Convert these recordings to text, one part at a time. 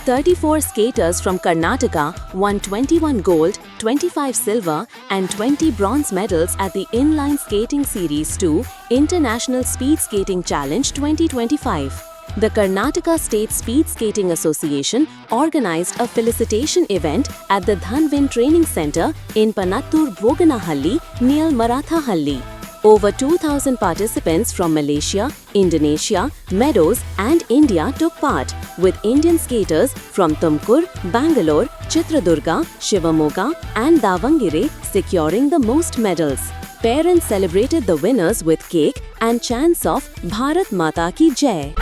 34 skaters from Karnataka won 21 gold, 25 silver and 20 bronze medals at the Inline Skating Series 2 International Speed Skating Challenge 2025. The Karnataka State Speed Skating Association organized a felicitation event at the Dhanvin Training Center in Panattur Boganahalli near Marathahalli. Over 2,000 participants from Malaysia, Indonesia, Meadows and India took part, with Indian skaters from Tumkur, Bangalore, Chitradurga, Shivamogga and Davangere securing the most medals. Parents celebrated the winners with cake and chants of Bharat Mata Ki Jai.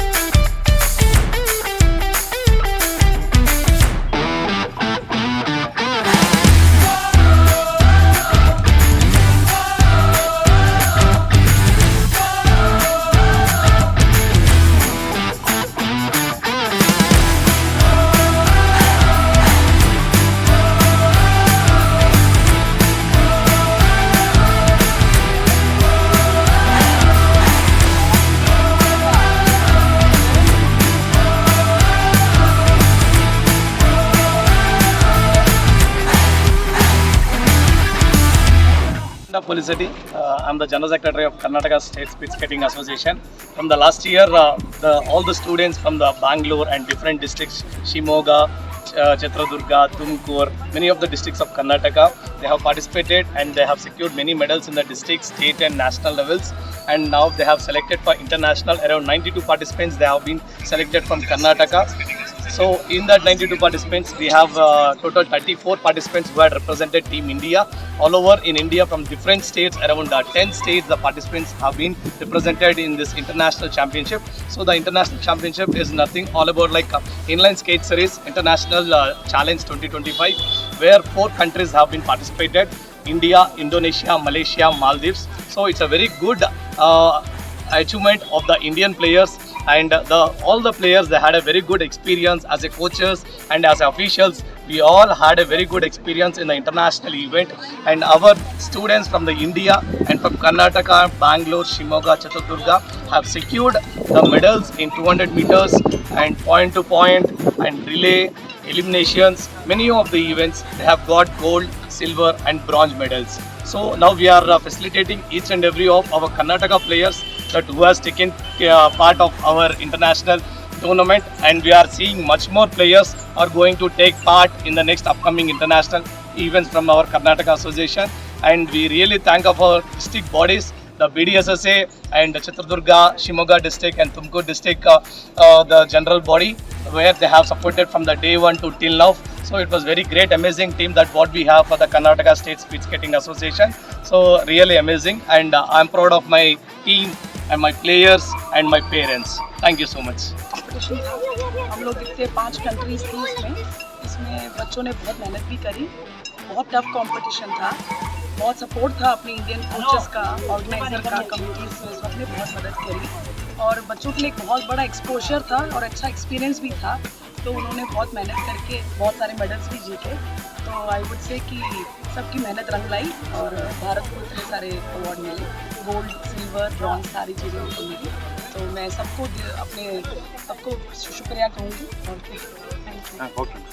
Felicity. I'm the General Secretary of Karnataka State Speed Skating Association. From the last year, all the students from the Bangalore and different districts, Shimoga, Chitradurga, Tumkur, many of the districts of Karnataka, they have participated and they have secured many medals in the district, state and national levels. And now they have selected for international, around 92 participants they have been selected from Karnataka. So in that 92 participants, we have total 34 participants who had represented Team India. All over in India from different states, around 10 states, the participants have been represented in this international championship. So the international championship is nothing all about like Inline Skate Series International Challenge 2025, where 4 countries have been participated: India, Indonesia, Malaysia, Maldives. So it's a very good achievement of the Indian players, and all the players, they had a very good experience as a coaches and as officials. We all had a very good experience in the international event, and our students from the India and from Karnataka, Bangalore, Shimoga, Chitradurga have secured the medals in 200 meters and point to point and relay, eliminations. Many of the events they have got gold, silver and bronze medals. So now we are facilitating each and every of our Karnataka players that who has taken part of our international tournament, and we are seeing much more players are going to take part in the next upcoming international events from our Karnataka Association. And we really thank our district bodies, the BDSSA and the Chitradurga, Shimoga district and Tumkur district, the general body, where they have supported from the day one to till now. So it was very great, amazing team that what we have for the Karnataka State Speed Skating Association. So really amazing, and I'm proud of my team and my players and my parents. Thank you so much. Competition था, हम लोग इतने 5 countries थी इसमें बच्चों ने बहुत मेहनत भी करी, बहुत टफ कंपटीशन था, बहुत सपोर्ट था अपने इंडियन कोचेस का, ऑर्गेनाइजर का, कमिटीज ने सबने बहुत मदद करी, और बच्चों के लिए एक बहुत बड़ा एक्सपोजर था और अच्छा एक्सपीरियंस भी था। तो उन्होंने बहुत मेहनत करके बहुत सारे मेडल्स भी जीते। तो आई वुड से कि सबकी मेहनत रंग लाई और भारत को इतने सारे अवार्ड मिले, गोल्ड, सिल्वर, ब्रॉन्ज, सारी चीज़ें उनको मिली। तो मैं सबको शुक्रिया कहूँगी और थैंक यू।